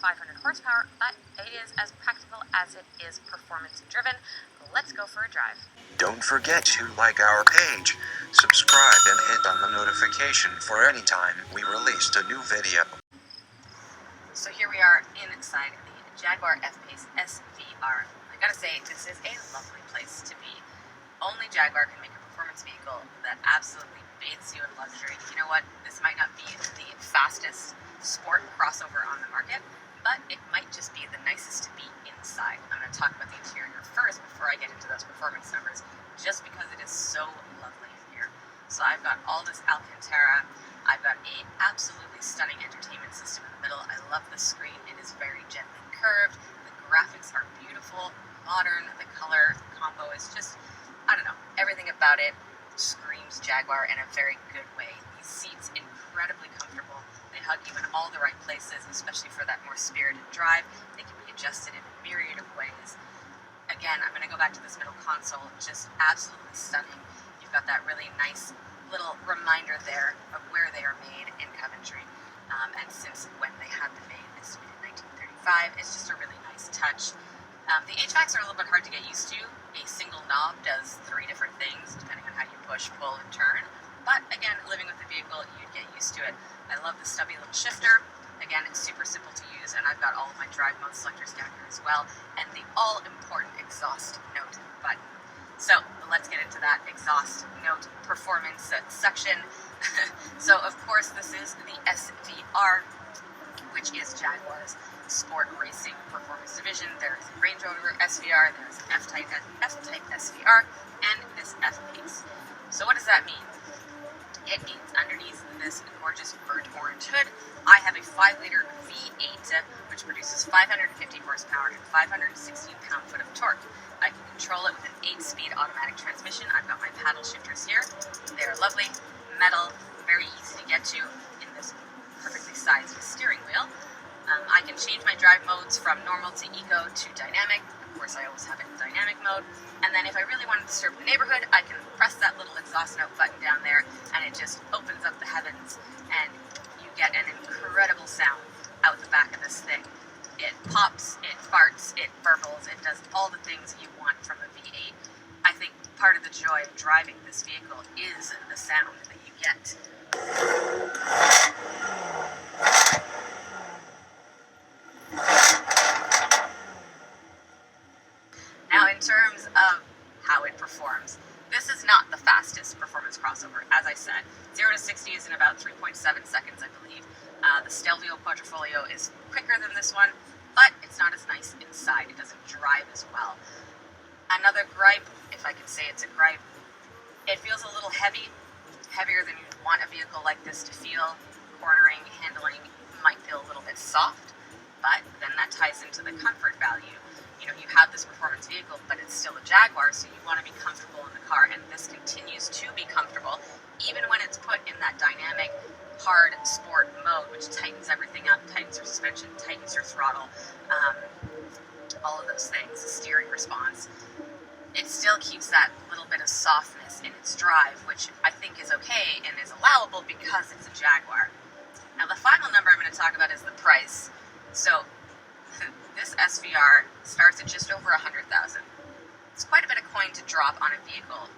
500 horsepower, but it is as practical as it is performance-driven. Let's go for a drive. Don't forget to like our page, subscribe, and hit on the notification for any time we released a new video. So here we are inside the Jaguar F-Pace SVR. I gotta say, this is a lovely place to be. Only Jaguar can make a performance vehicle that absolutely bathes you in luxury. You know what? This might not be the fastest sport crossover on the market, but it might just be the nicest to be inside. I'm going to talk about the interior first before I get into those performance numbers, just because it is so lovely in here. So I've got all this Alcantara. I've got a absolutely stunning entertainment system in the middle. I love the screen. It is very gently curved. The graphics are beautiful, modern. The color combo is just, I don't know, everything about it screams Jaguar in a very good way. These seats, incredibly comfortable. They hug you in all the right places, especially for that more spirited drive. They can be adjusted in a myriad of ways. Again, I'm going to go back to this middle console, just absolutely stunning. You've got that really nice little reminder there of where they are made in Coventry. And since when they had them made, estimated 1935, it's just a really nice touch. The HVACs are a little bit hard to get used to. A single knob does 3 different things, depending on how you push, pull, and turn. But again, living with the vehicle, you'd get used to it. I love the stubby little shifter. Again, it's super simple to use, and I've got all of my drive mode selectors down here as well, and the all-important exhaust note button. So let's get into that exhaust note performance section. So of course, this is the SVR, which is Jaguar's sport racing performance division. There's Range Rover SVR, there's F-Type SVR, and this F-Pace. So what does that mean? It means underneath this gorgeous burnt orange hood, I have a 5-liter V8, which produces 550 horsepower and 516 pound-foot of torque. I can control it with an 8-speed automatic transmission. I've got my paddle shifters here. They're lovely, metal, very easy to get to in this perfectly sized steering wheel. I can change my drive modes from normal to eco to dynamic. Of course, I always have it in dynamic mode. And then if I really want to disturb the neighborhood, I can press that little exhaust note button down there, and it just opens up the heavens, and you get an incredible sound out the back of this thing. It pops, it farts, it burbles, it does all the things you want from a V8. I think part of the joy of driving this vehicle is the sound that you get. Now, in terms of how it performs, this is not the fastest performance crossover. As I said, 0 to 60 is in about 3.7 seconds, I believe. The Stelvio Quadrifoglio is quicker than this one, but it's not as nice inside. It doesn't drive as well. Another gripe, if I can say it's a gripe, it feels a little heavy, heavier than you'd want a vehicle like this to feel. Cornering, handling might feel a little bit soft, but then that ties into the comfort value. You know, you have this performance vehicle, but it's still a Jaguar, so you want to be comfortable in the car, and this continues to be comfortable, even when it's put in that dynamic, hard sport mode, which tightens everything up, tightens your suspension, tightens your throttle, all of those things, the steering response. It still keeps that little bit of softness in its drive, which I think is okay and is allowable because it's a Jaguar. Now, the final number I'm going to talk about is the price. So, this SVR starts at just over $100,000. It's quite a bit of coin to drop on a vehicle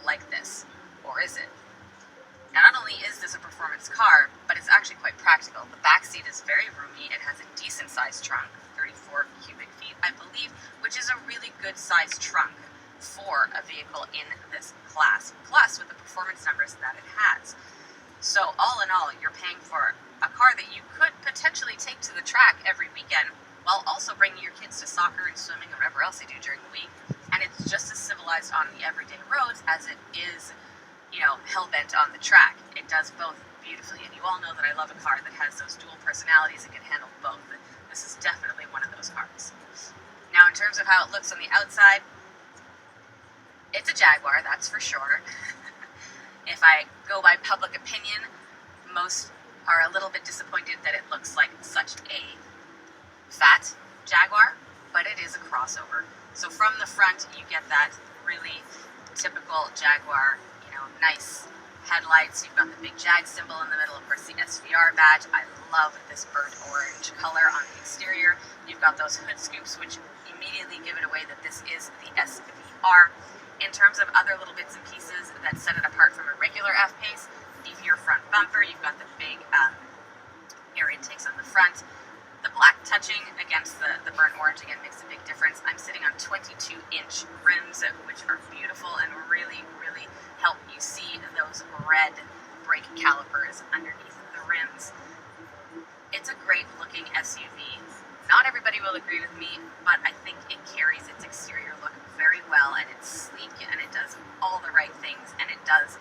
like this, or is it? Now, not only is this a performance car, but it's actually quite practical. The back seat is very roomy. It has a decent-sized trunk, 34 cubic feet, I believe, which is a really good-sized trunk for a vehicle in this class, plus with the performance numbers that it has. So, all in all, you're paying for a car that you could potentially take to the track every weekend, while also bringing your kids to soccer and swimming or whatever else they do during the week. And it's just as civilized on the everyday roads as it is, you know, hell-bent on the track. It does both beautifully, and you all know that I love a car that has those dual personalities and can handle both. This is definitely one of those cars. Now, in terms of how it looks on the outside, it's a Jaguar, that's for sure. If I go by public opinion, most are a little bit disappointed that it looks like such a fat Jaguar, but it is a crossover. So from the front, you get that really typical Jaguar, you know, nice headlight. lights. You've got the big Jag symbol in the middle, of course the SVR badge. I love this burnt orange color on the exterior. You've got those hood scoops, which immediately give it away that this is the SVR. In terms of other little bits and pieces that set it apart from a regular F-Pace, beefier front bumper. You've got the big air intakes on the front. The black touching against the burnt orange again makes a big difference. I'm sitting on 22-inch rims, which are beautiful and really, really help you see those red brake calipers underneath the rims. It's a great looking SUV. Not everybody will agree with me, but I think it carries its exterior look very well, and it's sleek, and it does all the right things, and it does